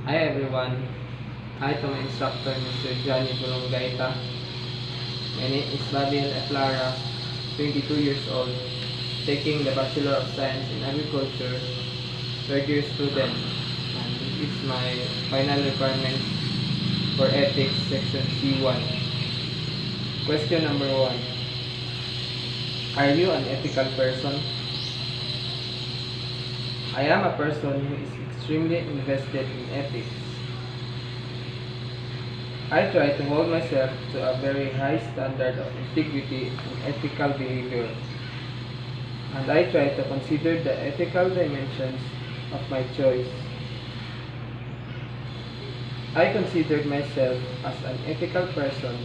Hi everyone, hi to my instructor Mr. Johnny Burungaita. My name is Babil Eflara, 22 years old, taking the Bachelor of Science in Agriculture, third year student, and this is my final requirements for Ethics Section C1. Question number 1. Are you an ethical person? I am a person who is extremely invested in ethics. I try to hold myself to a very high standard of integrity and ethical behavior, and I try to consider the ethical dimensions of my choice. I consider myself as an ethical person.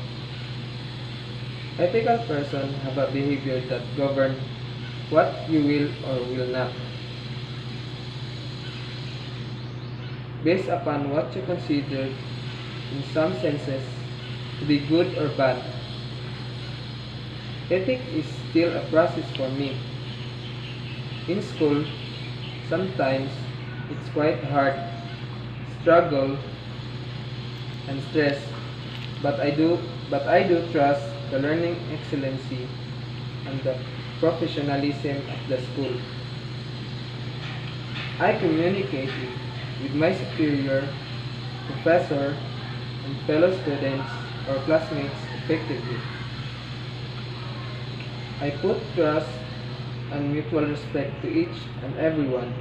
Ethical person have a behavior that govern what you will or will not, based upon what you consider in some senses to be good or bad. Ethics is still a process for me. In school, sometimes it's quite hard, struggle, and stress, but I do trust the learning excellency and the professionalism of the school. I communicate with my superior, professor, and fellow students or classmates effectively. I put trust and mutual respect to each and everyone,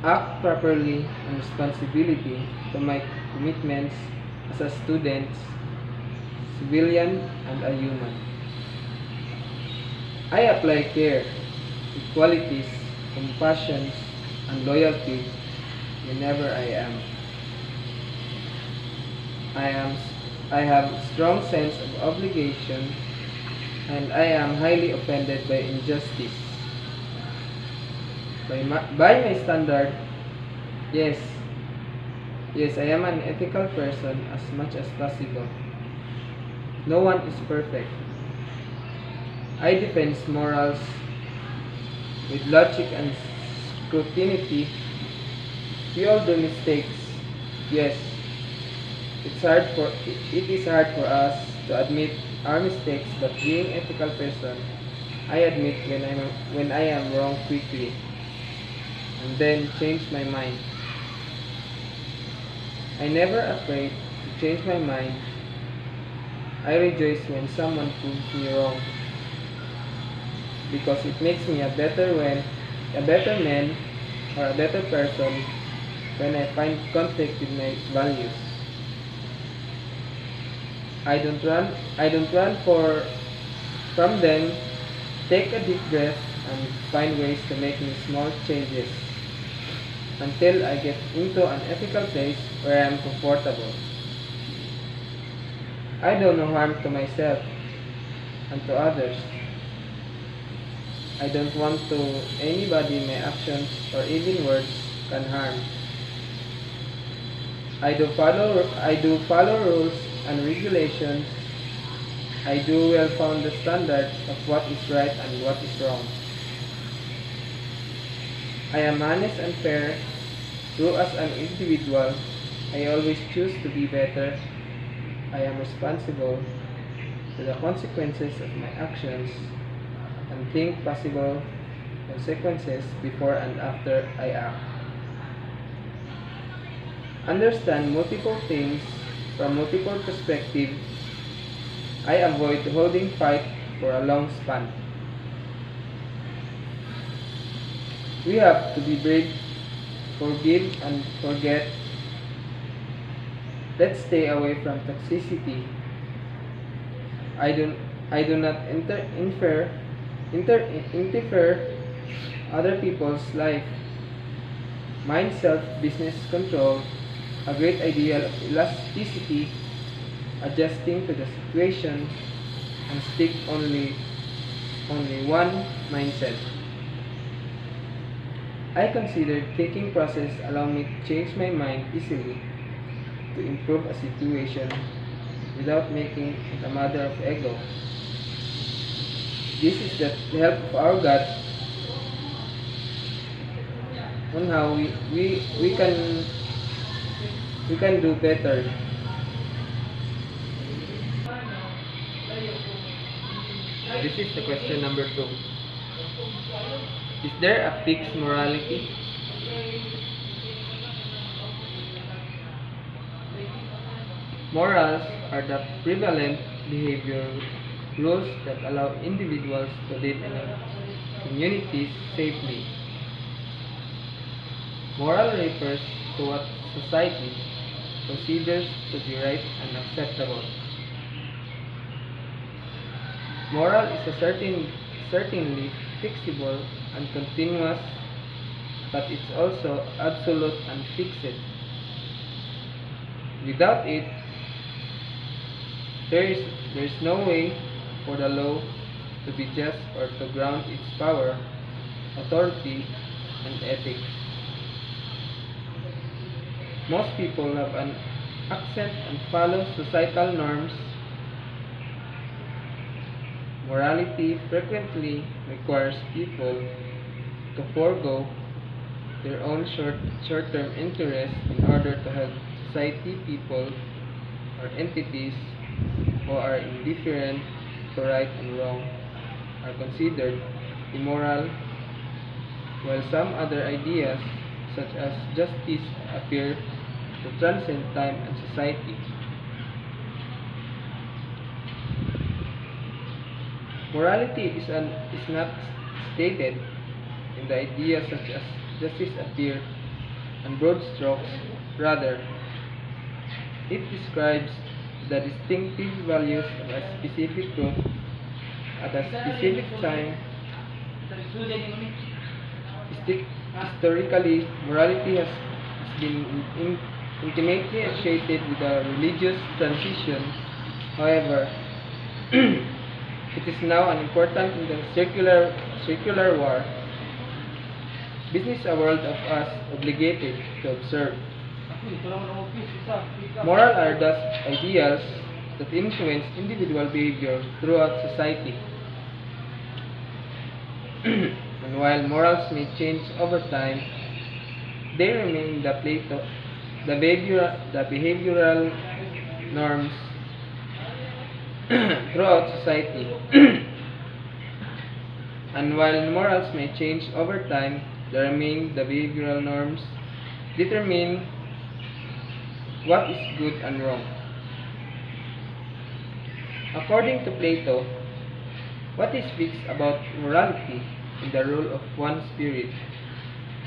act properly and responsibility to my commitments as a student, civilian, and a human. I apply care, equalities, compassion, and loyalty whenever I am. I am I have strong sense of obligation, and I am highly offended by injustice. By my standard, yes, yes, I am an ethical person as much as possible. No one is perfect. I defend morals with logic and scrutiny. We all do mistakes. Yes, it is hard for us to admit our mistakes, but being ethical person, I admit when I am wrong quickly and then change my mind. I never afraid to change my mind. I rejoice when someone proves me wrong because it makes me a better man or a better person when I find conflict with my values. I don't run from them. Take a deep breath and find ways to make me small changes until I get into an ethical place where I am comfortable. I do no harm to myself and to others. I don't want to anybody my actions or even words can harm. I do follow rules and regulations. I do well found the standard of what is right and what is wrong. I am honest and fair. Through as an individual, I always choose to be better. I am responsible to the consequences of my actions and think possible consequences before and after I act. Understand multiple things from multiple perspectives. I avoid holding fight for a long span. We have to be brave, forgive and forget. Let's stay away from toxicity. I do I do not interfere other people's life. Mind self business control, a great ideal of elasticity, adjusting to the situation, and stick only one mindset. I consider taking process allow me to change my mind easily to improve a situation without making it a matter of ego. This is the help of our God on how we can we can do better. This is the question number 2. Is there a fixed morality? Morals are the prevalent behavioral rules that allow individuals to live in communities safely. Moral refers to what society considers to be right and acceptable. Moral is certainly flexible and continuous, but it's also absolute and fixed. Without it, there is no way for the law to be just or to ground its power, authority, and ethics. Most people have an accent and follow societal norms. Morality frequently requires people to forego their own short-term interests in order to help society. People or entities who are indifferent to right and wrong are considered immoral, while some other ideas, such as justice, appear to transcend time and society. Morality is not stated in the ideas such as justice appear in broad strokes. Rather, it describes the distinctive values of a specific group at a specific time. Historically, morality has been intimately associated with a religious transition. However, it is now an important in the circular war. Business a world of us obligated to observe. Moral are thus ideals that influence individual behavior throughout society. And while morals may change over time, they remain the behavioral norms throughout society. And while morals may change over time, they remain the behavioral norms determine what is good and wrong. According to Plato, what is fixed about morality is the rule of one spirit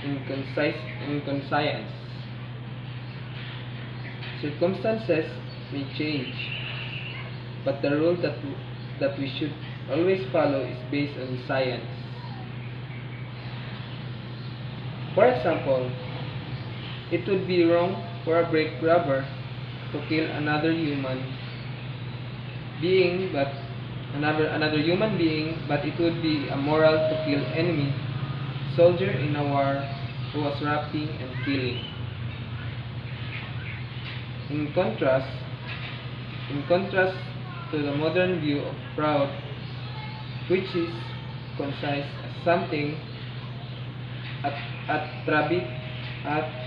in conscience. Circumstances may change, but the rule that we should always follow is based on science. For example, it would be wrong for a bank robber to kill another human being, but it would be immoral to kill enemy soldier in a war who was raping and killing. In contrast to the modern view of fraud, which is conceived as something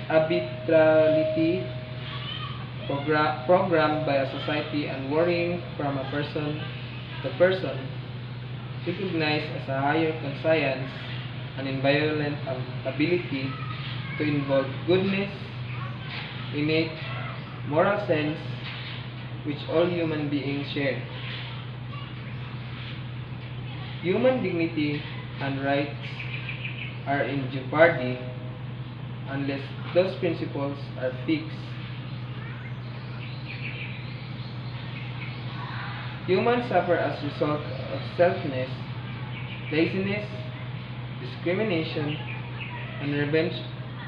arbitrarily programmed by a society and varying from a person to person, recognized as a higher conscience and inviolate ability to involve goodness, innate moral sense, which all human beings share. Human dignity and rights are in jeopardy unless those principles are fixed. Humans suffer as a result of selfishness, laziness, discrimination, and revenge,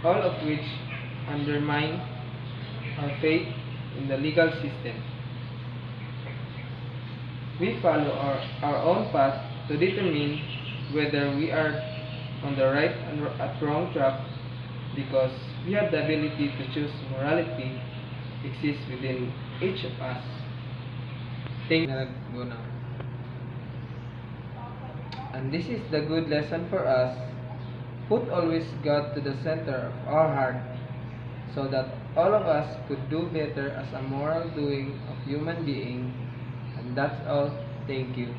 all of which undermine our faith in the legal system. We follow our own path to determine whether we are on the right and wrong track because we have the ability to choose. Morality exists within each of us. And this is the good lesson for us. Put always God to the center of our heart so that all of us could do better as a moral doing of human being. And that's all. Thank you.